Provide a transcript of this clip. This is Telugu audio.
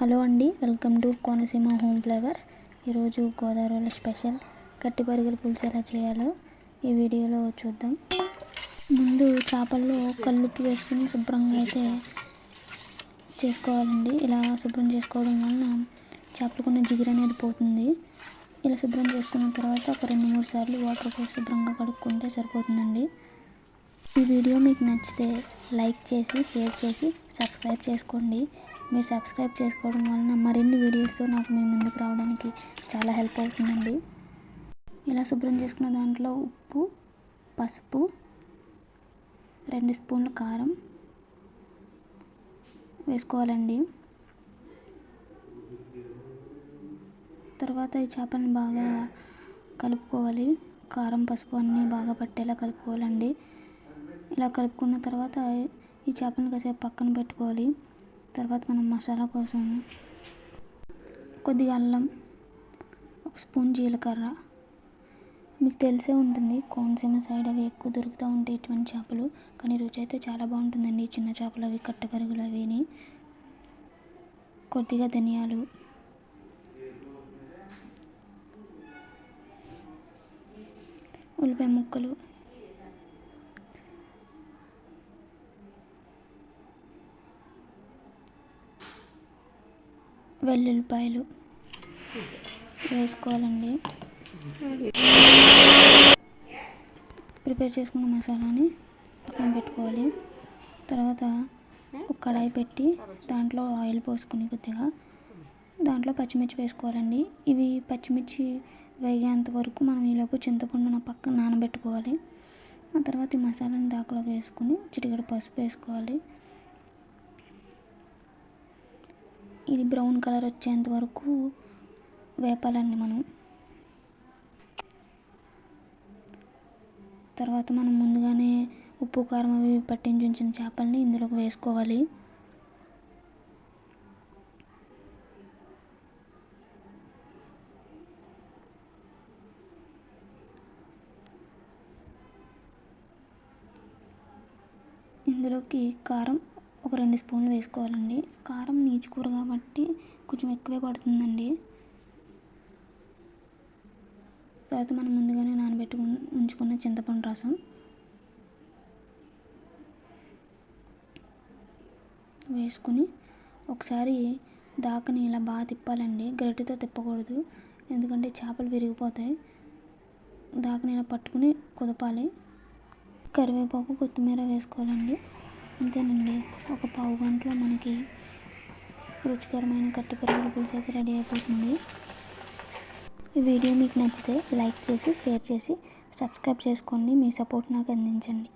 హలో అండి, welcome to Konaseema home flavours. ఈరోజు గోదావరిలో స్పెషల్ గట్టి పరుగుల పులుసు ఎలా చేయాలో ఈ వీడియోలో చూద్దాం. ముందు చేపల్లో కల్లుప్పు వేసుకుని శుభ్రంగా అయితే చేసుకోవాలండి. ఇలా శుభ్రం చేసుకోవడం వలన చేపలకున్న జిగురు అనేది పోతుంది. ఇలా శుభ్రం చేసుకున్న తర్వాత ఒక 2-3 సార్లు వాటర్ పోసి శుభ్రంగా కడుక్కుంటే సరిపోతుందండి. ఈ వీడియో మీకు నచ్చితే లైక్ చేసి, షేర్ చేసి, సబ్స్క్రైబ్ చేసుకోండి. మీరు సబ్స్క్రైబ్ చేసుకోవడం వలన మరిన్ని వీడియోస్తో నాకు మీ ముందుకు రావడానికి చాలా హెల్ప్ అవుతుందండి. ఇలా శుభ్రం చేసుకున్న దాంట్లో ఉప్పు, పసుపు, 2 స్పూన్ల కారం వేసుకోవాలండి. తర్వాత ఈ చేపలను బాగా కలుపుకోవాలి. కారం, పసుపు అన్నీ బాగా పట్టేలా కలుపుకోవాలండి. ఇలా కలుపుకున్న తర్వాత ఈ చేపలను కాసేపు పక్కన పెట్టుకోవాలి. తర్వాత మనం మసాలా కోసం కొద్దిగా అల్లం, 1 స్పూన్ జీలకర్ర, మీకు తెలిసే ఉంటుంది కోనసీమ సైడ్ అవి ఎక్కువ దొరుకుతూ ఉంటాయి ఇటువంటి చేపలు. కానీ రుచి అయితే చాలా బాగుంటుందండి. చిన్న చేపలు అవి, కట్టెపరుగులు అవిని. కొద్దిగా ధనియాలు, ఉల్లిపాయ ముక్కలు, వెల్లుల్లిపాయలు వేసుకోవాలండి. ప్రిపేర్ చేసుకున్న మసాలాని పక్కన పెట్టుకోవాలి. తర్వాత ఒక కడాయి పెట్టి దాంట్లో ఆయిల్ పోసుకుని కొద్దిగా దాంట్లో పచ్చిమిర్చి వేసుకోవాలండి. ఇవి పచ్చిమిర్చి వేగేంత వరకు మనం ఈలోపు చింతపండును పక్కన నానబెట్టుకోవాలి. ఆ తర్వాత ఈ మసాలాని దాంట్లో వేసుకుని చిటికెడు పసుపు వేసుకోవాలి. ఇది బ్రౌన్ కలర్ వచ్చేంత వరకు వేపాలండి మనం. తర్వాత మనం ముందుగానే ఉప్పు, కారం అవి పట్టించి ఉంచిన చేపల్ని ఇందులోకి వేసుకోవాలి. ఇందులోకి కారం ఒక 2 స్పూన్లు వేసుకోవాలండి. కారం నీచుకూర కాబట్టి కొంచెం ఎక్కువే పడుతుందండి. తర్వాత మనం ముందుగానే ఉంచుకున్న చింతపండు రసం వేసుకుని ఒకసారి దాకని ఇలా బాగా తిప్పాలండి. గరిటెతో తిప్పకూడదు, ఎందుకంటే చేపలు విరిగిపోతాయి. దాకని ఇలా పట్టుకుని కుదపాలి. కరివేపాకు, కొత్తిమీర వేసుకోవాలండి. అంతేనండి, ఒక పావు గంటలో మనకి రుచికరమైన కట్టి పరుగుల పులుసు అయితే రెడీ అయిపోతుంది. ఈ వీడియో మీకు నచ్చితే లైక్ చేసి, షేర్ చేసి, సబ్స్క్రైబ్ చేసుకోండి. మీ సపోర్ట్ నాకు అందించండి.